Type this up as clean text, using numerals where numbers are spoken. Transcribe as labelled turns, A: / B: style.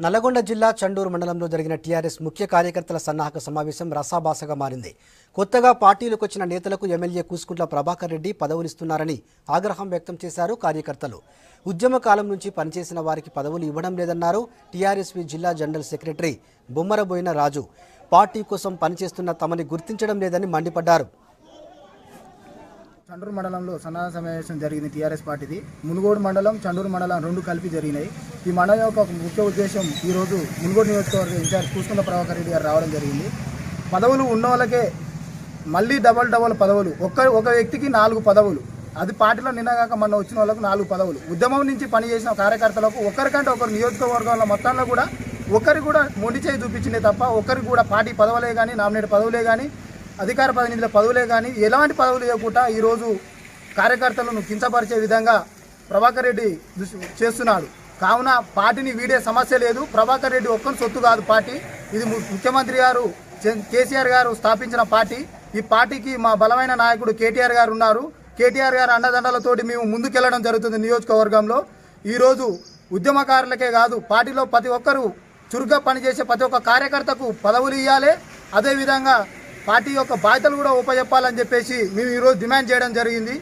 A: నల్లగొండ జిల్లా చండూరు మండలంలో జరిగిన టీఆర్ఎస్ ముఖ్య కార్యకర్తల సన్నాహక సమావేశం రసాభాసగా మారింది. కొత్తగా పార్టీలకు వచ్చిన నేతలకు ఎమ్మెల్యే కూసుకుంట్ల ప్రభాకర్ రెడ్డి పదవులిస్తున్నారని ఆగ్రహం వ్యక్తం చేశారు కార్యకర్తలు. ఉద్యమ కాలం నుంచి పనిచేసిన వారికి పదవులు ఇవ్వడం లేదన్నారు. టీఆర్ఎస్వి జిల్లా జనరల్ సెక్రటరీ బొమ్మరబోయిన రాజు పార్టీ కోసం పనిచేస్తున్న తమని గుర్తించడం లేదని మండిపడ్డారు.
B: చండూరు మండలంలో సన్నాహ సమావేశం జరిగింది. టీఆర్ఎస్ పార్టీది మునుగోడు మండలం, చండూరు మండలం రెండు కలిపి జరిగినాయి. ఈ మండలం యొక్క ముఖ్య ఉద్దేశం ఈరోజు మునుగోడు నియోజకవర్గ ఇన్ఛార్జ్ కూసుకుంట్ల ప్రభాకర్ రెడ్డి గారు రావడం జరిగింది. పదవులు ఉన్న వాళ్ళకే మళ్ళీ డబల్ పదవులు, ఒక వ్యక్తికి 4 పదవులు. అది పార్టీలో నిన్నగాక మొన్న వచ్చిన వాళ్ళకు 4 పదవులు. ఉద్యమం నుంచి పనిచేసిన కార్యకర్తలకు ఒకరికంటే ఒకరు నియోజకవర్గంలో మొత్తంలో కూడా ఒకరికి కూడా మొండి చేయి చూపించిందే తప్ప ఒకరికి కూడా పార్టీ పదవులే కానీ, నామినేట్ పదవులే కానీ, అధికార ప్రతినిధుల పదవులే కానీ ఎలాంటి పదవులు ఇవ్వకుండా ఈరోజు కార్యకర్తలను కించపరిచే విధంగా ప్రభాకర్ రెడ్డి చేస్తున్నాడు. కావున పార్టీని వీడే సమస్య లేదు. ప్రభాకర్ రెడ్డి ఒక్కని సొత్తు కాదు పార్టీ. ఇది ముఖ్యమంత్రి గారు కేసీఆర్ గారు స్థాపించిన పార్టీ. ఈ పార్టీకి మా బలమైన నాయకుడు కేటీఆర్ గారు ఉన్నారు. కేటీఆర్ గారు అండదండలతోటి మేము ముందుకెళ్లడం జరుగుతుంది. నియోజకవర్గంలో ఈరోజు ఉద్యమకారులకే కాదు, పార్టీలో ప్రతి ఒక్కరూ చురుగ్గా పనిచేసే ప్రతి ఒక్క కార్యకర్తకు పదవులు ఇవ్వాలి. అదేవిధంగా పార్టీ యొక్క బాధ్యతలు కూడా ఉపజెప్పాలని చెప్పేసి మేము ఈరోజు డిమాండ్ చేయడం జరిగింది.